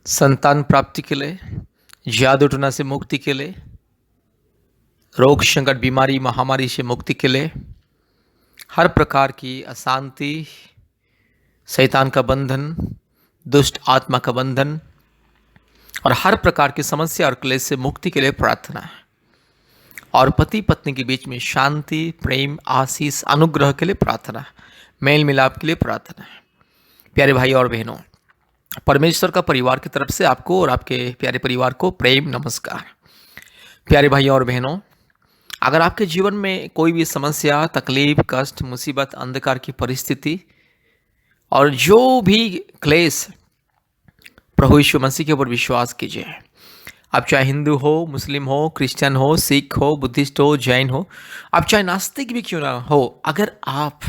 संतान प्राप्ति के लिए, जादू टोना से मुक्ति के लिए, रोग संकट बीमारी महामारी से मुक्ति के लिए, हर प्रकार की अशांति, शैतान का बंधन, दुष्ट आत्मा का बंधन और हर प्रकार की समस्या और क्लेश से मुक्ति के लिए प्रार्थना है। और पति पत्नी के बीच में शांति, प्रेम, आशीष, अनुग्रह के लिए प्रार्थना है। मेल मिलाप के लिए प्रार्थना है। प्यारे भाई और बहनों, परमेश्वर का परिवार की तरफ से आपको और आपके प्यारे परिवार को प्रेम नमस्कार। प्यारे भाई और बहनों, अगर आपके जीवन में कोई भी समस्या, तकलीफ, कष्ट, मुसीबत, अंधकार की परिस्थिति और जो भी क्लेश, प्रभु यीशु मसीह के ऊपर विश्वास कीजिए। आप चाहे हिंदू हो, मुस्लिम हो, क्रिश्चियन हो, सिख हो, बुद्धिस्ट हो, जैन हो, आप चाहे नास्तिक भी क्यों ना हो, अगर आप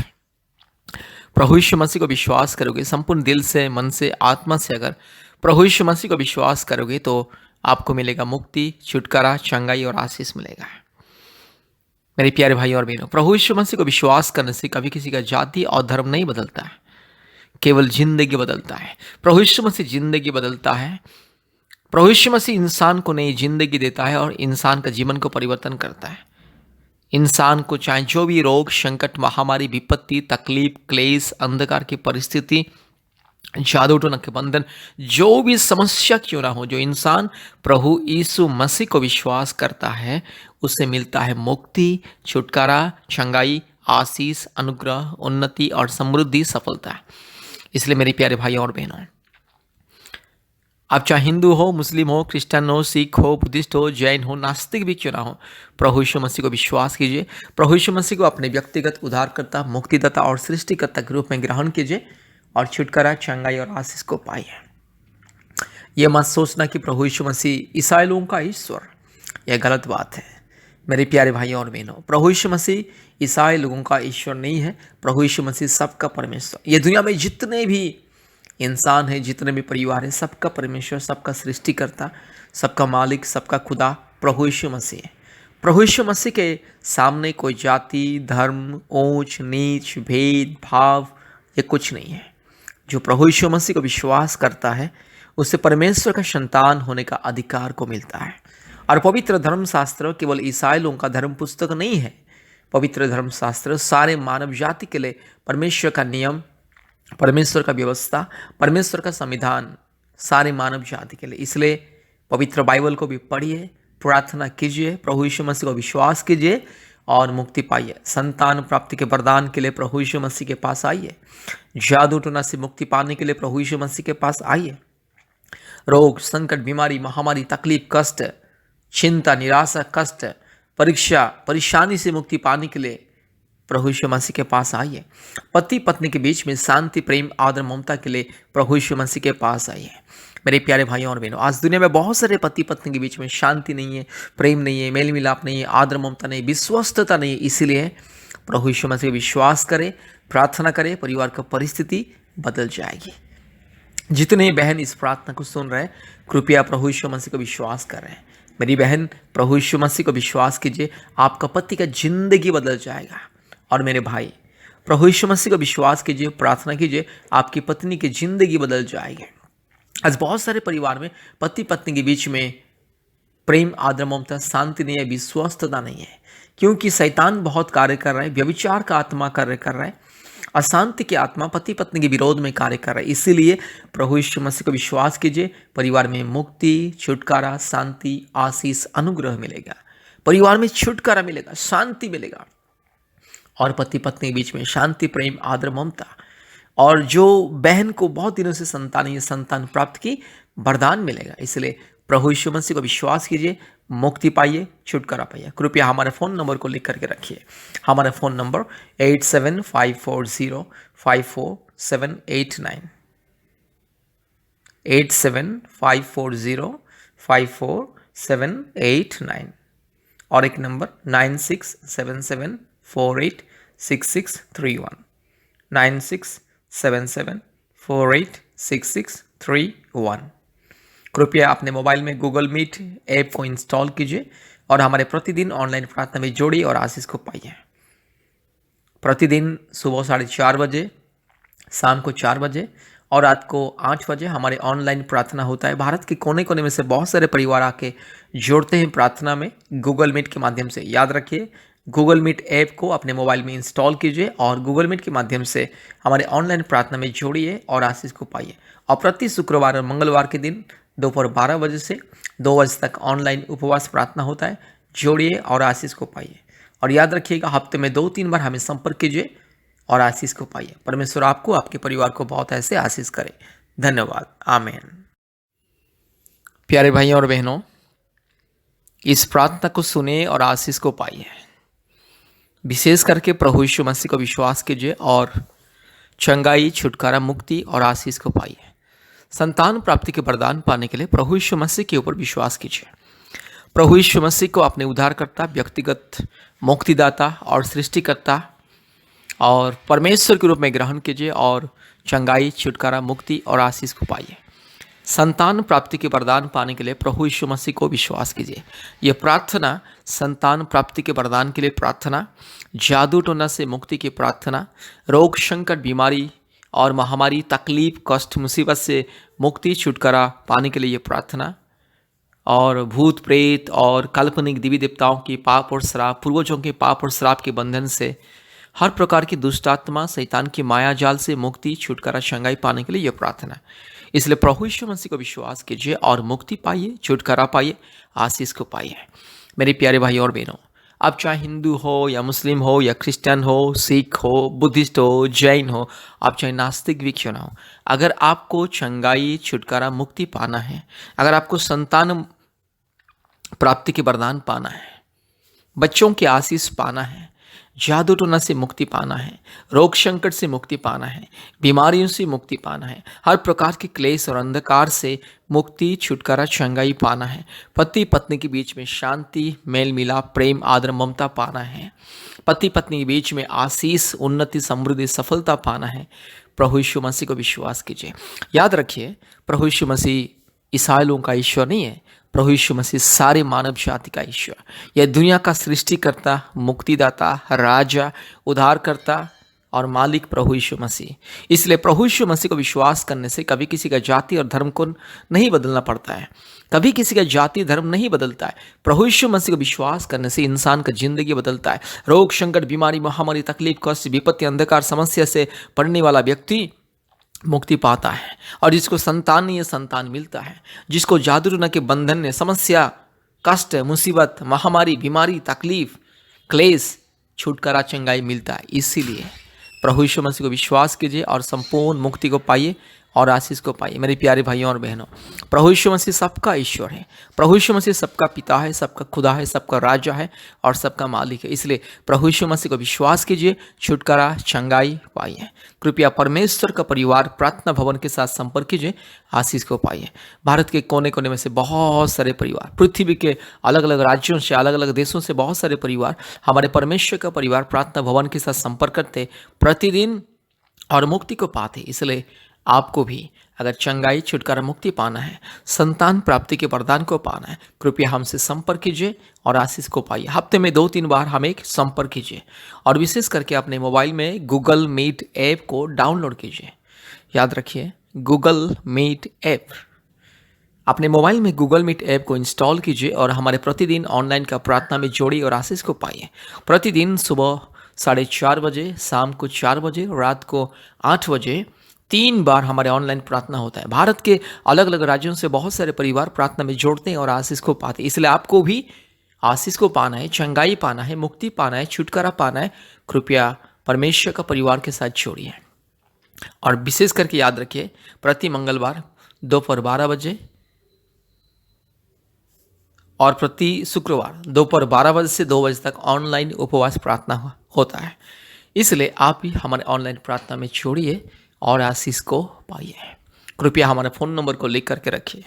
प्रभु यीशु मसीह को विश्वास करोगे, संपूर्ण दिल से, मन से, आत्मा से अगर प्रभु यीशु मसीह को विश्वास करोगे तो आपको मिलेगा मुक्ति, छुटकारा, चंगाई और आशीष मिलेगा। मेरे प्यारे भाई और बहनों, प्रभु यीशु मसीह को विश्वास करने से कभी किसी का जाति और धर्म नहीं बदलता है, केवल जिंदगी बदलता है। प्रभु यीशु मसीह जिंदगी बदलता है। प्रभु यीशु मसीह इंसान को नई जिंदगी देता है और इंसान का जीवन को परिवर्तन करता है। इंसान को चाहे जो भी रोग, संकट, महामारी, विपत्ति, तकलीफ, क्लेश, अंधकार की परिस्थिति, जादू टोना के बंधन, जो भी समस्या क्यों ना हो, जो इंसान प्रभु यीशु मसीह को विश्वास करता है उसे मिलता है मुक्ति, छुटकारा, चंगाई, आशीष, अनुग्रह, उन्नति और समृद्धि, सफलता। इसलिए मेरे प्यारे भाई और बहनों, आप चाहे हिंदू हो, मुस्लिम हो, क्रिश्चियन हो, सिख हो, बुद्धिस्ट हो, जैन हो, नास्तिक भी क्यों ना हो, प्रभु यीशु मसीह को विश्वास कीजिए। प्रभु यीशु मसीह को अपने व्यक्तिगत उद्धारकर्ता, मुक्तिदाता और सृष्टिकर्ता के रूप में ग्रहण कीजिए और छुटकारा, चंगाई और आशीष को पाइए। यह मत सोचना कि प्रभु यीशु मसीह ईसाई लोगों का ईश्वर, यह गलत बात है। मेरे प्यारे भाई और बहनों, प्रभु यीशु मसीह ईसाई लोगों का ईश्वर नहीं है। प्रभु यीशु मसीह सबका परमेश्वर। ये दुनिया में जितने भी इंसान है, जितने भी परिवार है, सबका परमेश्वर, सबका सृष्टिकर्ता, सबका मालिक, सबका खुदा प्रभु यीशु मसीह है। प्रभु यीशु मसीह के सामने कोई जाति, धर्म, ऊंच नीच, भेद भाव ये कुछ नहीं है। जो प्रभु यीशु मसीह को विश्वास करता है उसे परमेश्वर का संतान होने का अधिकार को मिलता है। और पवित्र धर्मशास्त्र केवल ईसाई लोगों का धर्म पुस्तक नहीं है। पवित्र धर्मशास्त्र सारे मानव जाति के लिए परमेश्वर का नियम, परमेश्वर का व्यवस्था, परमेश्वर का संविधान, सारे मानव जाति के लिए। इसलिए पवित्र बाइबल को भी पढ़िए, प्रार्थना कीजिए, प्रभु यीशु मसीह को विश्वास कीजिए और मुक्ति पाइए। संतान प्राप्ति के वरदान के लिए प्रभु यीशु मसीह के पास आइए। जादू टोना से मुक्ति पाने के लिए प्रभु यीशु मसीह के पास आइए। रोग, संकट, बीमारी, महामारी, तकलीफ, कष्ट, चिंता, निराशा, कष्ट, परीक्षा, परेशानी से मुक्ति पाने के लिए प्रभु यीशु मसीह के पास आइए। पति पत्नी के बीच में शांति, प्रेम, आदर, ममता के लिए प्रभु यीशु मसीह के पास आइए। मेरे प्यारे भाइयों और बहनों, आज दुनिया में बहुत सारे पति पत्नी के बीच में शांति नहीं है, प्रेम नहीं है, मेल मिलाप नहीं है, आदर, ममता नहीं, विश्वस्तता नहीं है। इसीलिए प्रभु यीशु मसीह विश्वास करें, प्रार्थना करें, परिवार का परिस्थिति बदल जाएगी। जितने बहन इस प्रार्थना को सुन रहे हैं, कृपया प्रभु यीशु मसीह को विश्वास करें। मेरी बहन, प्रभु यीशु मसीह को विश्वास कीजिए, आपका पति का जिंदगी बदल जाएगा। और मेरे भाई, प्रभु यीशु मसीह को विश्वास कीजिए, प्रार्थना कीजिए, आपकी पत्नी की जिंदगी बदल जाएगी। आज बहुत सारे परिवार में पति पत्नी के बीच में प्रेम, आदर, ममता, शांति नहीं है, विश्वस्तता नहीं है, क्योंकि शैतान बहुत कार्य कर रहा है। व्यभिचार का आत्मा कार्य कर रहा है, अशांति की आत्मा पति पत्नी के विरोध में कार्य कर रहा है। इसीलिए प्रभु यीशु मसीह को विश्वास कीजिए, परिवार में मुक्ति, छुटकारा, शांति, आशीष, अनुग्रह मिलेगा। परिवार में छुटकारा मिलेगा, शांति मिलेगा और पति पत्नी के बीच में शांति, प्रेम, आदर, ममता। और जो बहन को बहुत दिनों से संतान नहीं है, संतान प्राप्त की वरदान मिलेगा। इसलिए प्रभु यीशु मसीह को विश्वास कीजिए, मुक्ति पाइए, छुटकारा पाइए। कृपया हमारे फ़ोन नंबर को लिख करके रखिए। हमारा फ़ोन नंबर 8754054789, 8754054789 और एक नंबर 9677486631, 9677486631। कृपया अपने मोबाइल में गूगल मीट ऐप को इंस्टॉल कीजिए और हमारे प्रतिदिन ऑनलाइन प्रार्थना में जोड़िए और आशीष को पाइए। प्रतिदिन सुबह 4:30 बजे, शाम को 4 बजे और रात को 8 बजे हमारे ऑनलाइन प्रार्थना होता है। भारत के कोने कोने में से बहुत सारे परिवार आके जोड़ते हैं प्रार्थना में गूगल मीट के माध्यम से। याद रखिए, गूगल मीट ऐप को अपने मोबाइल में इंस्टॉल कीजिए और गूगल मीट के माध्यम से हमारे ऑनलाइन प्रार्थना में जोड़िए और आशीष को पाइए। और प्रति शुक्रवार और मंगलवार के दिन दोपहर 12 बजे से 2 बजे तक ऑनलाइन उपवास प्रार्थना होता है। जोड़िए और आशीष को पाइए। और याद रखिएगा, हफ्ते में 2-3 बार हमें संपर्क कीजिए और आशीष को पाइए। परमेश्वर आपको, आपके परिवार को बहुत ऐसे आशीष करे। धन्यवाद। आमीन। प्यारे भाइयों और बहनों, इस प्रार्थना को सुने और आशीष को पाइए। विशेष करके प्रभु यीशु मसीह को विश्वास कीजिए और चंगाई, छुटकारा, मुक्ति और आशीष को पाइए। संतान प्राप्ति के वरदान पाने के लिए प्रभु यीशु मसीह के ऊपर विश्वास कीजिए। प्रभु यीशु मसीह को अपने उद्धारकर्ता, व्यक्तिगत मुक्तिदाता और सृष्टिकर्ता और परमेश्वर के रूप में ग्रहण कीजिए और चंगाई, छुटकारा, मुक्ति और आशीष को पाइए। संतान प्राप्ति के वरदान पाने के लिए प्रभु यीशु मसीह को विश्वास कीजिए। यह प्रार्थना संतान प्राप्ति के वरदान के लिए प्रार्थना, जादू टोना से मुक्ति की प्रार्थना, रोग, संकट, बीमारी और महामारी, तकलीफ, कष्ट, मुसीबत से मुक्ति, छुटकारा पाने के लिए यह प्रार्थना, और भूत प्रेत और काल्पनिक देवी देवताओं की पाप और श्राप, पूर्वजों के पाप और श्राप के बंधन से, हर प्रकार की दुष्टात्मा, शैतान की माया जाल से मुक्ति, छुटकारा, चंगाई पाने के लिए यह प्रार्थना। इसलिए प्रभु यीशु मसीह को विश्वास कीजिए और मुक्ति पाइए, छुटकारा पाइए, आशीष को पाइए। मेरे प्यारे भाई और बहनों, आप चाहे हिंदू हो या मुस्लिम हो या क्रिश्चियन हो, सिख हो, बुद्धिस्ट हो, जैन हो, आप चाहे नास्तिक भी क्यों ना हो, अगर आपको चंगाई, छुटकारा, मुक्ति पाना है, अगर आपको संतान प्राप्ति के वरदान पाना है, बच्चों की आशीष पाना है, जादू टोना से मुक्ति पाना है, रोग संकट से मुक्ति पाना है, बीमारियों से मुक्ति पाना है, हर प्रकार के क्लेश और अंधकार से मुक्ति, छुटकारा, चंगाई पाना है, पति पत्नी के बीच में शांति, मेल मिलाप, प्रेम, आदर, ममता पाना है, पति पत्नी के बीच में आशीष, उन्नति, समृद्धि, सफलता पाना है, प्रभु यीशु मसीह को विश्वास कीजिए। याद रखिए, प्रभु यीशु मसीह ईसाई लोगों का ईश्वर नहीं है। प्रभु यीशु मसीह सारे मानव जाति का ईश्वर, यह दुनिया का सृष्टिकर्ता, मुक्तिदाता, राजा, उद्धारकर्ता और मालिक प्रभु यीशु मसीह। इसलिए प्रभु यीशु मसीह को विश्वास करने से कभी किसी का जाति और धर्म को नहीं बदलना पड़ता है, कभी किसी का जाति धर्म नहीं बदलता है। प्रभु यीशु मसीह को विश्वास करने से इंसान का जिंदगी बदलता है। रोग, संकट, बीमारी, महामारी, तकलीफ, कष्ट, विपत्ति, अंधकार, समस्या से पड़ने वाला व्यक्ति मुक्ति पाता है। और जिसको संतान नहीं है, संतान मिलता है। जिसको जादू टोना के बंधन ने, समस्या, कष्ट, मुसीबत, महामारी, बीमारी, तकलीफ, क्लेश, छुटकारा, चंगाई मिलता है। इसीलिए प्रभु यीशु मसीह को विश्वास कीजिए और संपूर्ण मुक्ति को पाइए और आशीष को पाइए। मेरे प्यारे भाइयों और बहनों, प्रभु यीशु मसीह सबका ईश्वर है। प्रभु यीशु मसीह सबका पिता है, सबका खुदा है, सबका राजा है और सबका मालिक है। इसलिए प्रभु यीशु मसीह को विश्वास कीजिए, छुटकारा, चंगाई पाइए। कृपया परमेश्वर का परिवार प्रार्थना भवन के साथ संपर्क कीजिए, आशीष को पाइए। भारत के कोने कोने में से बहुत सारे परिवार, पृथ्वी के अलग अलग राज्यों से, अलग अलग देशों से बहुत सारे परिवार हमारे परमेश्वर का परिवार प्रार्थना भवन के साथ संपर्क करते प्रतिदिन और मुक्ति को पाते। इसलिए आपको भी अगर चंगाई, छुटकारा, मुक्ति पाना है, संतान प्राप्ति के वरदान को पाना है, कृपया हमसे संपर्क कीजिए और आशीष को पाइए। हफ्ते में 2-3 बार हमें संपर्क कीजिए और विशेष करके अपने मोबाइल में गूगल मीट ऐप को डाउनलोड कीजिए। याद रखिए, गूगल मीट ऐप, अपने मोबाइल में गूगल मीट ऐप को इंस्टॉल कीजिए और हमारे प्रतिदिन ऑनलाइन का प्रार्थना में जोड़िए और आशीष को पाइए। प्रतिदिन सुबह 4:30 बजे, शाम को 4 बजे, रात को 8 बजे 3 बार हमारे ऑनलाइन प्रार्थना होता है। भारत के अलग अलग राज्यों से बहुत सारे परिवार प्रार्थना में जोड़ते हैं और आशीष को पाते हैं। इसलिए आपको भी आशीष को पाना है, चंगाई पाना है, मुक्ति पाना है, छुटकारा पाना है, कृपया परमेश्वर का परिवार के साथ जोड़िए। और विशेष करके याद रखिए, प्रति मंगलवार दोपहर 12 बजे और प्रति शुक्रवार दोपहर 12 बजे से 2 बजे तक ऑनलाइन उपवास प्रार्थना होता है। इसलिए आप भी हमारे ऑनलाइन प्रार्थना में जोड़िए और आशीष को पाइए। कृपया हमारे फ़ोन नंबर को लिख करके रखिए।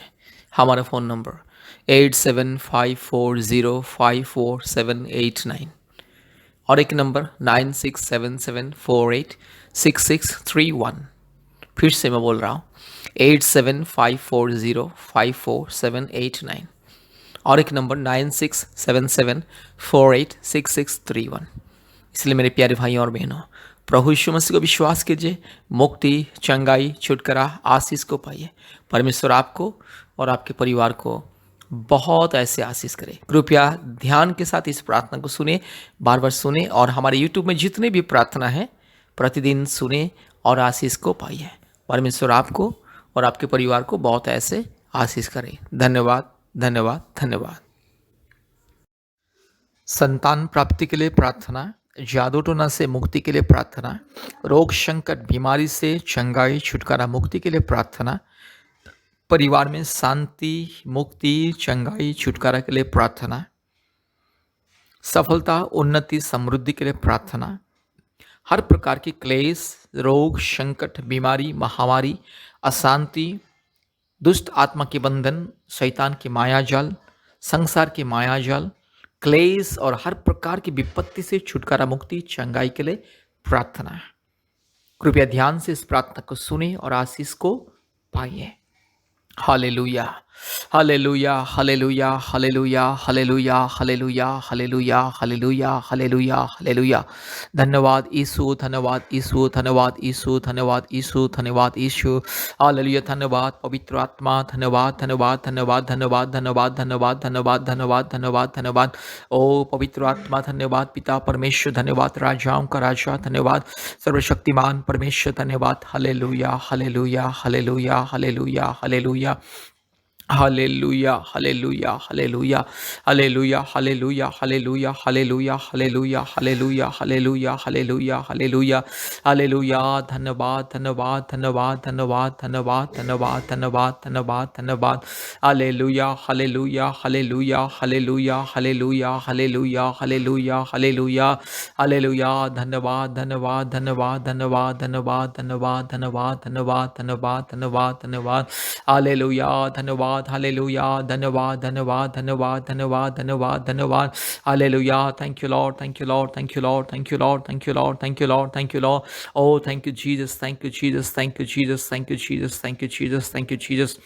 हमारा फ़ोन नंबर 8754054789 और एक नंबर 9677486631। फिर से मैं बोल रहा हूँ 8754054789 और एक नंबर 9677486631। इसलिए मेरे प्यारे भाइयों और बहनों, प्रभु यीशु मसीह को विश्वास कीजिए, मुक्ति, चंगाई, छुटकारा, आशीष को पाइए। परमेश्वर आपको और आपके परिवार को बहुत ऐसे आशीष करे। कृपया ध्यान के साथ इस प्रार्थना को सुने, बार बार सुने और हमारे यूट्यूब में जितने भी प्रार्थना है प्रतिदिन सुने और आशीष को पाइए। परमेश्वर आपको और आपके परिवार को बहुत ऐसे आशीष करे। धन्यवाद, धन्यवाद, धन्यवाद। संतान प्राप्ति के लिए प्रार्थना, जादू टोना से मुक्ति के लिए प्रार्थना, रोग संकट बीमारी से चंगाई छुटकारा मुक्ति के लिए प्रार्थना, परिवार में शांति मुक्ति चंगाई छुटकारा के लिए प्रार्थना, सफलता उन्नति समृद्धि के लिए प्रार्थना, हर प्रकार की क्लेश रोग संकट बीमारी महामारी अशांति दुष्ट आत्मा के बंधन शैतान की मायाजाल संसार की मायाजाल क्लेश और हर प्रकार की विपत्ति से छुटकारा मुक्ति चंगाई के लिए प्रार्थना। कृपया ध्यान से इस प्रार्थना को सुने और आशीष को पाइए। Hallelujah, hallelujah, hallelujah, hallelujah, hallelujah, hallelujah, hallelujah, hallelujah, hallelujah, hallelujah. धन्यवाद यीशु, धन्यवाद यीशु, धन्यवाद यीशु, धन्यवाद यीशु, धन्यवाद यीशु। हालेलुया, धन्यवाद पवित्र आत्मा, धन्यवाद, धन्यवाद, धन्यवाद, धन्यवाद, धन्यवाद, धन्यवाद, धन्यवाद, धन्यवाद, धन्यवाद, धन्यवाद। ओ पवित्र आत्मा धन्यवाद, पिता परमेश्वर धन्यवाद, राजाओं का राजा धन्यवाद, सर्वशक्तिमान परमेश्वर धन्यवाद। Hallelujah, hallelujah, hallelujah, hallelujah, hallelujah, hallelujah, hallelujah, hallelujah, hallelujah, hallelujah, hallelujah, hallelujah, hallelujah, hallelujah, hallelujah, hallelujah, hallelujah, hallelujah. धन्यवाद, धन्यवाद, धन्यवाद, धन्यवाद, धन्यवाद, धन्यवाद, धन्यवाद, धन्यवाद, धन्यवाद। Hallelujah, hallelujah, hallelujah, hallelujah, hallelujah, hallelujah, hallelujah, hallelujah, hallelujah. धन्यवाद, धन्यवाद, धन्यवाद, धन्यवाद, धन्यवाद, धन्यवाद, धन्यवाद, धन्यवाद, धन्यवाद, धन्यवाद, धन्यवाद। हालेलुया, धन्यवाद, हालेलुया, धन्यवाद, धन्यवाद, धन्यवाद, धन्यवाद, धन्यवाद, धन्यवाद। Hallelujah, thank you Lord, thank you Lord, thank you Lord, thank you Lord, thank you Lord, thank you Lord, thank you Lord. Oh, thank you, Jesus. Thank you, Jesus. Thank you, Jesus. Thank you, Jesus. Thank you, Jesus. Thank you, Jesus.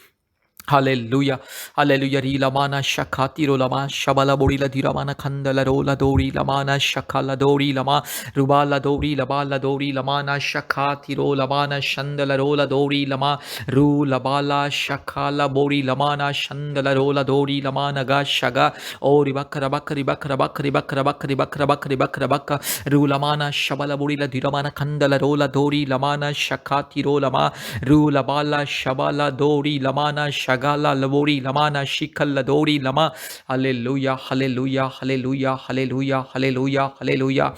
Hallelujah, hallelujah. Rila mana shakati rolama shabala borila diramana khandala rola dori lamana shakala dori lama rubala dori labala dori lamana shakati rolamana shandala rola dori lama ru labala shakala bori lamana shandala rola dori lamana ga shaga ori bakra bakri bakra bakri bakra bakri bakra bakri bakra bakka ru lamana shabala borila diramana khandala rola dori lamana shakati rolama ru labala shabala dori lamana Shagala Labori Lamana Shikal Ladori Lama. Hallelujah, hallelujah, hallelujah, hallelujah, hallelujah, hallelujah.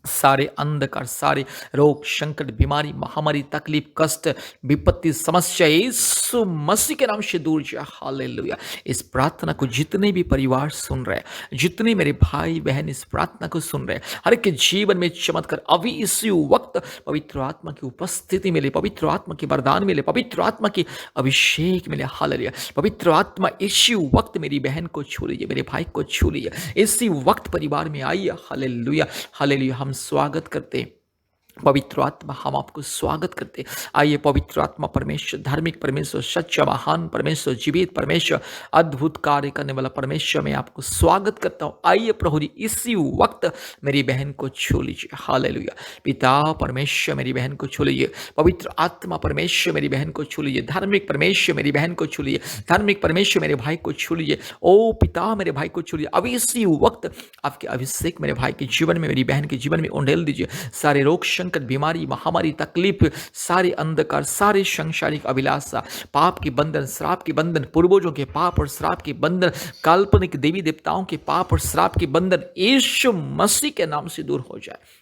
सारे अंधकार सारे रोग संकट बीमारी महामारी तकलीफ कष्ट विपत्ति समस्या यीशु मसीह के नाम से दूर जा। हालेलुया। इस प्रार्थना को जितने भी परिवार सुन रहे हैं जितने मेरे भाई बहन इस प्रार्थना को सुन रहे हैं हर एक के जीवन में चमत्कार अभी इसी वक्त पवित्र आत्मा की उपस्थिति मिले पवित्र आत्मा की वरदान मिले पवित्र आत्मा की अभिषेक मिले। हालेलुया। पवित्र आत्मा इसी वक्त मेरी बहन को छू लीजिए मेरे भाई को छू लीजिए इसी वक्त परिवार में आइए। Hallelujah, hallelujah. हम स्वागत करते हैं पवित्र आत्मा हम आपको स्वागत करते। आइए पवित्र आत्मा परमेश्वर धार्मिक परमेश्वर सच्चा महान परमेश्वर जीवित परमेश्वर अद्भुत कार्य करने वाला परमेश्वर मैं आपको स्वागत करता हूँ। आइए प्रभु जी इसी वक्त मेरी बहन को छू लीजिए। हालेलुया। पिता परमेश्वर मेरी बहन को छू लीजिए पवित्र आत्मा परमेश्वर मेरी बहन को छू लीजिए धार्मिक परमेश्वर मेरी बहन को छू लीजिए धार्मिक परमेश्वर मेरे भाई को छू लीजिए। ओ पिता मेरे भाई को छू लीजिए अभी इसी वक्त आपके अभिषेक मेरे भाई के जीवन में मेरी बहन के जीवन में उंडेल दीजिए। सारे रोग संकट बीमारी महामारी तकलीफ सारे अंधकार सारे संसारिक अभिलाषा पाप के बंधन श्राप के बंधन पूर्वजों के पाप और श्राप के बंधन काल्पनिक देवी देवताओं के पाप और श्राप के बंधन यीशु मसीह के नाम से दूर हो जाए।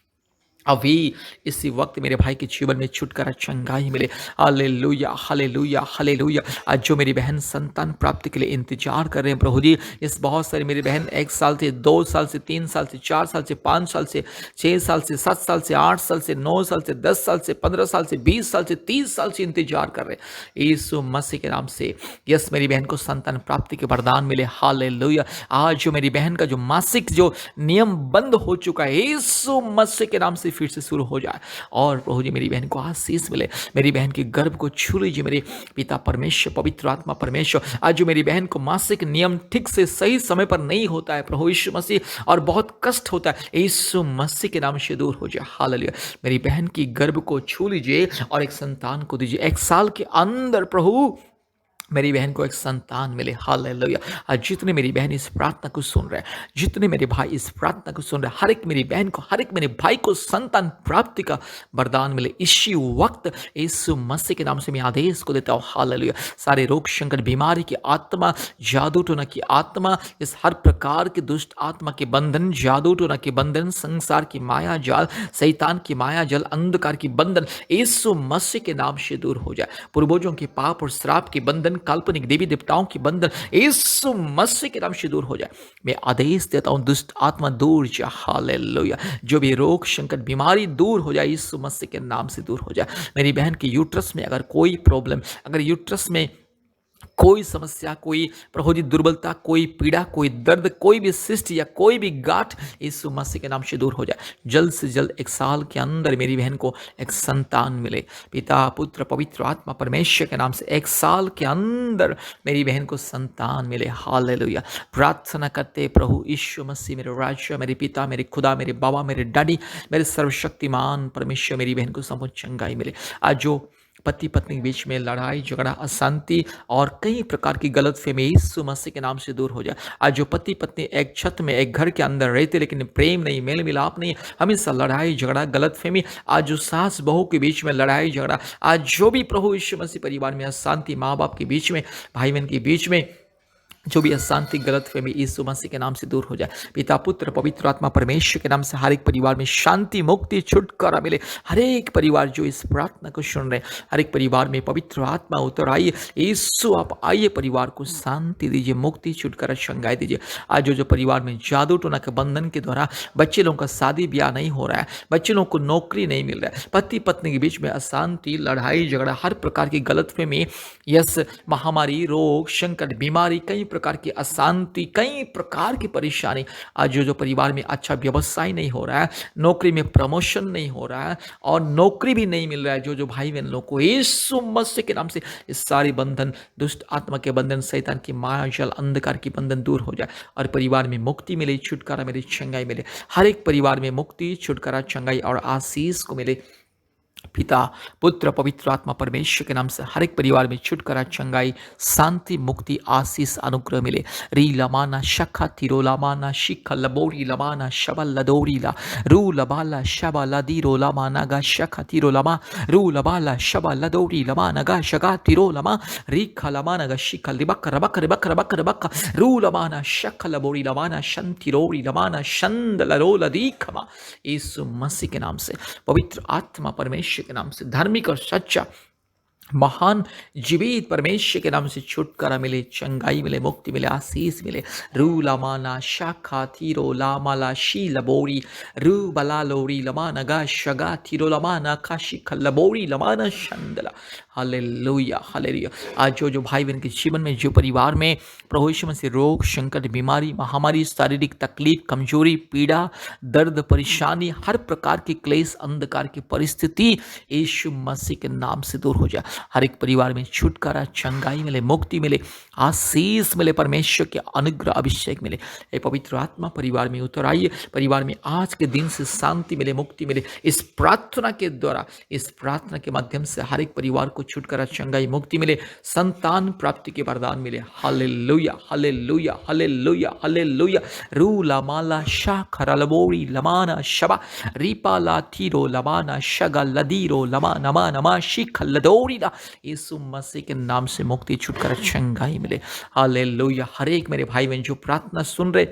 अभी इसी वक्त मेरे भाई के जीवन में छुटकारा चंगाई मिले। Hallelujah, hallelujah, hallelujah. आज जो मेरी बहन संतान प्राप्ति के लिए इंतजार कर रहे हैं प्रभु जी इस बहुत सारी मेरी बहन 1 साल से 2 साल से 3 साल से 4 साल से 5 साल से 6 साल से 7 साल से 8 साल से 9 साल से 10 साल से 15 साल से 20 साल से 30 साल से इंतजार कर रहे हैं यीशु मसीह के नाम से। यस मेरी बहन को संतान प्राप्ति के वरदान मिले। हालेलुया। आज जो मेरी बहन का जो मासिक जो नियम बंद हो चुका है यीशु मसीह के नाम से फिर से शुरू हो जाए। और प्रभु जी मेरी बहन को आशीष मिले, मेरी बहन के गर्भ को छू लीजिए मेरे पिता परमेश्वर, पवित्र आत्मा परमेश्वर। आज जो मेरी बहन को मासिक नियम ठीक से सही समय पर नहीं होता है प्रभु यीशु मसीह, और बहुत कष्ट होता है, यीशु मसीह के नाम से दूर हो जाए। हालेलुया। मेरी बहन की गर्भ को छू लीजिए और एक संतान को दीजिए। 1 साल के अंदर प्रभु मेरी बहन को एक संतान मिले। हालेलुया। आज जितने मेरी बहन इस प्रार्थना को सुन रहे हैं, जितने मेरे भाई इस प्रार्थना को सुन रहे हैं, हर एक मेरी बहन को, हर एक मेरे भाई को संतान प्राप्ति का वरदान मिले इसी वक्त यीशु मसीह के नाम से मैं आदेश को देता हूँ। हालेलुया। सारे रोग संकट बीमारी की आत्मा, जादू टोना की आत्मा, इस हर प्रकार के दुष्ट आत्मा के बंधन, जादू टोना के बंधन, संसार की माया जाल, शैतान की माया जाल, अंधकार की बंधन यीशु मसीह के नाम से दूर हो जाए। पूर्वजों के पाप और श्राप के बंधन, काल्पनिक देवी देवताओं की बंधन यीशु मसीह के नाम से दूर हो जाए। मैं आदेश देता हूं दुष्ट आत्मा दूर जा। हालेलुया। जो भी रोग संकट बीमारी दूर हो जाए, यीशु मसीह के नाम से दूर हो जाए। मेरी बहन के यूट्रस में अगर कोई प्रॉब्लम, अगर यूट्रस में कोई समस्या, कोई प्रभु जी दुर्बलता, कोई पीड़ा, कोई दर्द, कोई भी शिष्ट या कोई भी गांठ यीशु मसीह के नाम से दूर हो जाए। जल्द से जल्द 1 साल के अंदर मेरी बहन को एक संतान मिले। पिता पुत्र पवित्र आत्मा परमेश्वर के नाम से 1 साल के अंदर मेरी बहन को संतान मिले। हालेलुया। प्रार्थना करते प्रभु यीशु मसीह, मेरे राजा, मेरे पिता, मेरे खुदा, मेरे बाबा, मेरे डैडी, मेरे सर्वशक्तिमान परमेश्वर, मेरी बहन को संपूर्ण चंगाई मिले। आज जो पति पत्नी के बीच में लड़ाई झगड़ा, अशांति और कई प्रकार की गलतफहमी यीशु मसीह के नाम से दूर हो जाए। आज जो पति पत्नी एक छत में, एक घर के अंदर रहते लेकिन प्रेम नहीं, मेल मिलाप नहीं, हमेशा लड़ाई झगड़ा, गलतफहमी, आज जो सास बहू के बीच में लड़ाई झगड़ा, आज जो भी प्रभु यीशु मसीह परिवार में अशांति, माँ बाप के बीच में, भाई बहन के बीच में जो भी अशांति गलतफहमी यीशु मसीह के नाम से दूर हो जाए। पिता पुत्र पवित्र आत्मा परमेश्वर के नाम से हर एक परिवार में शांति, मुक्ति, छुटकारा मिले। हर एक परिवार जो इस प्रार्थना को सुन रहे हैं, हर एक परिवार में पवित्र आत्मा उतर आइए। यीशु आप आइए, परिवार को शांति दीजिए, मुक्ति, छुटकारा, चंगाई दीजिए। आज जो परिवार में जादू टोना के बंधन के द्वारा बच्चे लोगों का शादी ब्याह नहीं हो रहा है, बच्चे लोगों को नौकरी नहीं मिल रहा है, पति पत्नी के बीच में अशांति, लड़ाई झगड़ा, हर प्रकार की गलतफहमी, यस, महामारी, रोग संकट बीमारी, कई प्रकार की अशांति, कई प्रकार की परेशानी, आज जो परिवार में अच्छा व्यवसाय नहीं हो रहा है, नौकरी में प्रमोशन नहीं हो रहा है और नौकरी भी नहीं मिल रहा है, जो भाई बहन लोग को यीशु मसीह के नाम से इस सारी बंधन, दुष्ट आत्मा के बंधन, शैतान की माया जाल, अंधकार की बंधन दूर हो जाए और परिवार में मुक्ति मिले, छुटकारा मिले, चंगाई मिले। हर एक परिवार में मुक्ति, छुटकारा, चंगाई और आशीष को मिले। पिता पुत्र पवित्र आत्मा परमेश्वर के नाम से हर एक परिवार में छुटकारा, चंगाई, शांति, मुक्ति, आशीष, अनुग्रह मिले। री लमाना शखा तिरो लमाना शिखा लबोरी लमाना शबल लदोरीला रू लबाला शबा लदीरो लमाना गा शखा तिरो लमा रू लबाला शबा लदोरी लमाना गा शगा तिरो लमा रीखा लमाना गा शिखा लिबक रबक रबक रबक रबक रू लमाना शखा लबोरी लमाना शंतिरोरी लमाना शंद लरो लदीखमा। यीशु मसीह के नाम से, पवित्र आत्मा परमेश्वर के नाम से, धार्मिक और सच्चा महान जीवित परमेश्वर के नाम से छुटकारा मिले, चंगाई मिले, मुक्ति मिले, आशीष मिले। रू लमाना शाखा थीरो लामाला शी लबोरी रू बला लोरी लमाना गा शगा थीरो लमाना काशी खलबोरी लमाना शंदला। Hallelujah, hallelujah. आज जो भाई बहन के जीवन में, जो परिवार में प्रभु यीशु मसीह रोग संकट बीमारी महामारी शारीरिक तकलीफ कमजोरी पीड़ा दर्द परेशानी हर प्रकार की क्लेश अंधकार की परिस्थिति यीशु मसीह के नाम से दूर हो जाए। हर एक परिवार में छुटकारा चंगाई मिले मुक्ति मिले आशीष मिले परमेश्वर के अनुग्रह अभिषेक मिले। ये पवित्र आत्मा परिवार में उतर आइए। परिवार में आज के दिन से शांति मिले मुक्ति मिले। इस प्रार्थना के द्वारा इस प्रार्थना के माध्यम से हर एक परिवार को छुटकारा चंगाई मुक्ति मिले संतान प्राप्ति के वरदान मिले। Hallelujah hallelujah hallelujah hallelujah. रूला माला शा खरलबोरी लमाना शबा रीपाला थीरो लमाना शगा लदीरो लमा नमा नमा शिख लदोरी। यीशु मसीह के नाम से मुक्ति छुटकारा चंगाई मिले। हालेलुया। हर एक मेरे भाई बहन जो प्रार्थना सुन रहे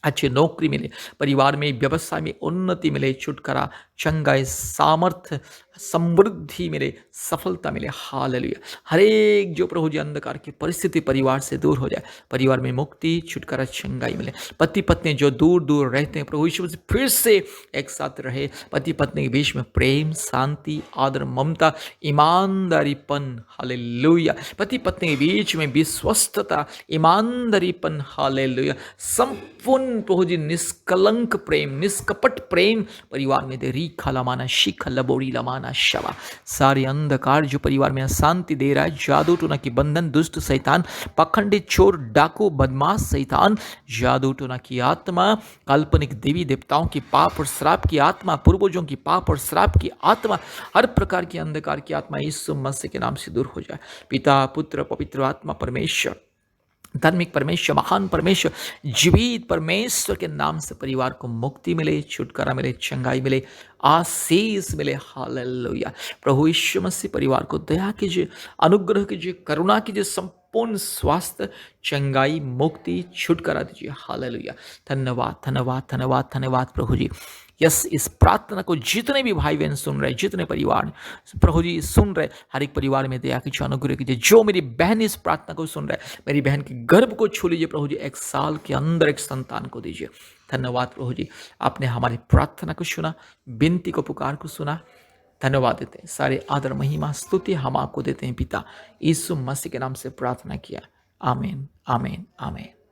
अच्छी नौकरी मिले परिवार में व्यवसाय में उन्नति मिले छुटकारा चंगाई सामर्थ्य समृद्धि मिले सफलता मिले। हालेलुया। हर एक जो प्रभु जी अंधकार की परिस्थिति परिवार से दूर हो जाए परिवार में मुक्ति छुटकारा चंगाई मिले। पति पत्नी जो दूर दूर रहते हैं प्रभु यीशु से फिर से एक साथ रहे। पति पत्नी के बीच में प्रेम शांति आदर ममता ईमानदारीपन। हालेलुया। पति पत्नी के बीच में विश्वस्तता ईमानदारीपन। हालेलुया। संपूर्ण प्रभु जी निष्कलंक प्रेम निष्कपट प्रेम परिवार में दे। री खलामाना शिख लबोरी लमाना शवा। सारे अंधकार जो परिवार में अशांति दे रहा है, जादू टोना की बंधन, दुष्ट शैतान, पखंडी चोर, डाकू, बदमाश शैतान, जादू टोना की आत्मा, काल्पनिक देवी देवताओं की पाप और श्राप की आत्मा, पूर्वजों की पाप और श्राप की आत्मा, हर प्रकार की अंधकार की आत्मा यीशु मसीह के नाम से दूर हो जाए। पिता, पुत्र, पवित्र आत्मा, परमेश्वर, धार्मिक परमेश्वर, महान परमेश्वर, जीवित परमेश्वर के नाम से परिवार को मुक्ति मिले, छुटकारा मिले, चंगाई मिले, आशीष मिले। हालेलुया। प्रभु यीशु मसीह परिवार को दया कीजिए, अनुग्रह कीजिए, करुणा कीजिए, संपूर्ण स्वास्थ्य, चंगाई, मुक्ति, छुटकारा दीजिए। हालेलुया। धन्यवाद, धन्यवाद, धन्यवाद, धन्यवाद प्रभु जी। यस, इस प्रार्थना को जितने भी भाई बहन सुन रहे, जितने परिवार प्रभु जी सुन रहे, हर एक परिवार में दया कीजिए, अनुग्रह कीजिए। जो मेरी बहन इस प्रार्थना को सुन रहे, मेरी बहन के गर्भ को छू लीजिए प्रभु जी, 1 साल के अंदर एक संतान को दीजिए। धन्यवाद प्रभु जी, आपने हमारी प्रार्थना को सुना, विनती को, पुकार को सुना। धन्यवाद देते हैं, सारे आदर महिमा स्तुति हम आपको देते हैं पिता, यीशु मसीह के नाम से प्रार्थना किया। आमीन, आमीन, आमीन।